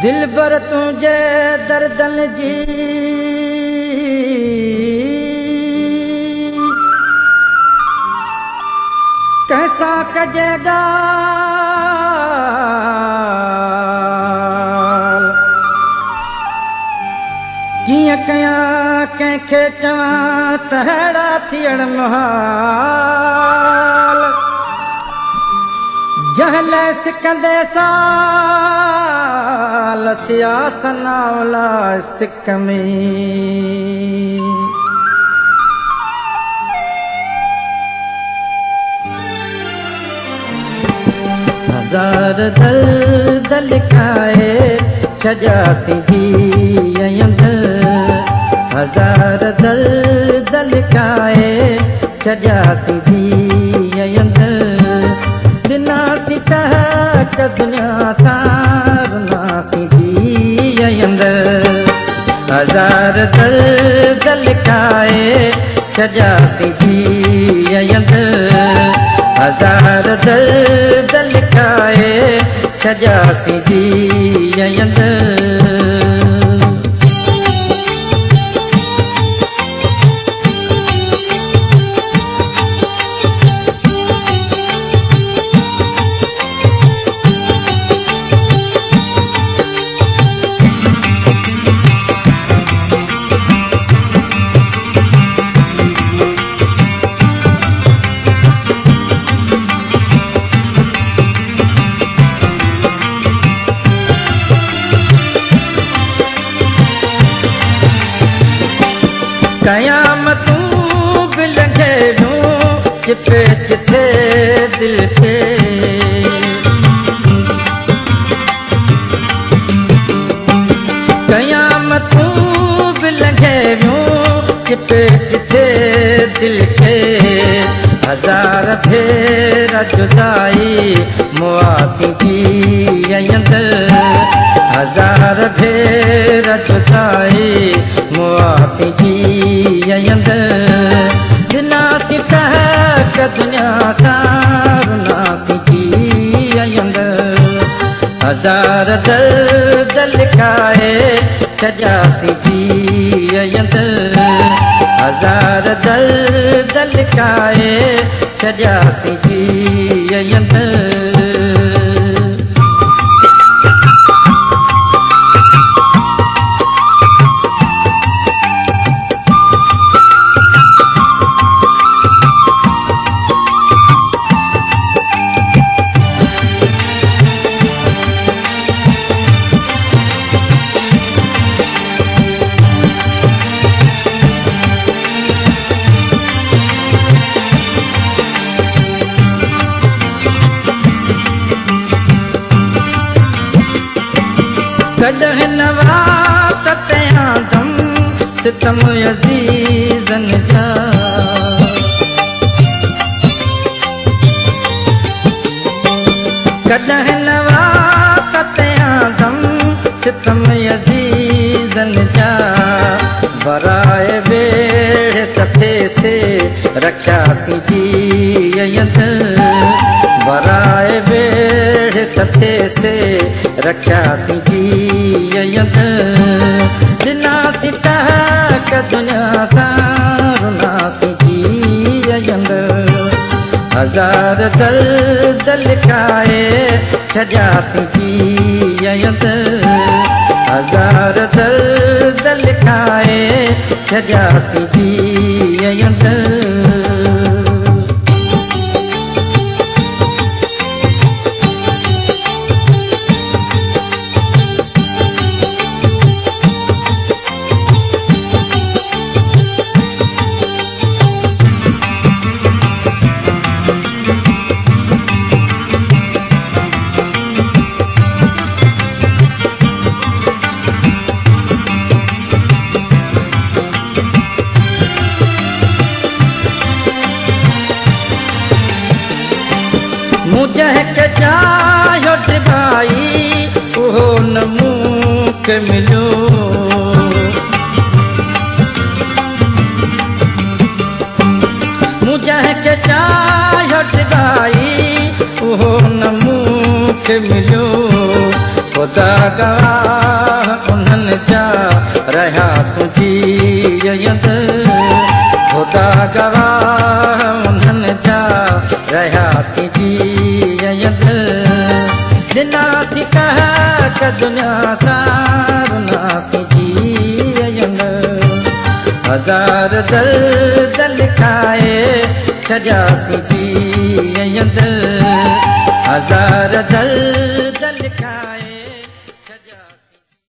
दिलबर तुझे दर्दन जी कैसा कजेगा किया कया कंखे चवा तहड़ा थियण मुहाल जहले सिकंदे साल थिया सनावला सिक में हजार दर्द लिखाए छजासी जीअंद हजार दर्द लिखाए छजासी जीअंद दिनासी तहक दुनिया सारनासी जीअंद हजार दर्द लिखाए छजासी जीअंद हजार दर्द लिखाए छजासी जीअंद कयामतूं भी लंघे दूं जिथे जिथे दिल थे कयामतूं भी लंघे दूं जिथे जिथे दिल थे हजार भेरा जुदाई मुआसी जीअंद हजार भेरा जुदाई मुआसी जीअंद दिनासी तहक दुनिया सारनासी जीअंद हजार दर्द लिखाए छजासी जीअंद हजार दर्द लिखाए छजासी जीअंद कदह नवात ते आदम सितम अजीजन जा कदह नवात ते आदम सितम अजीजन जा बराए बेड़ सथे से रक्षा सी जीअंद बराए बेड़ सथे से रक्षा सी जीअंद दिनासी तहक दुनिया सारनासी जीअंद हजार दर्द लिखाए छजासी जीअंद हजार दर्द लिखाए छजासी जीअंद मुझे के जायो भाई ओहो न मूक मिलो मुझे के जायो भाई ओहो न मूक मिलो ख़ुदा गवाह उन्हनि जा रहियासीं जीअंदे ख़ुदा गवाह उन्हनि जा रहियासीं जीअंदे ॾिनासीं कहक दुनिया सां जीअंदे हज़ार दर्द लिखाए छॾियासीं जीअंदे हज़ार दर्द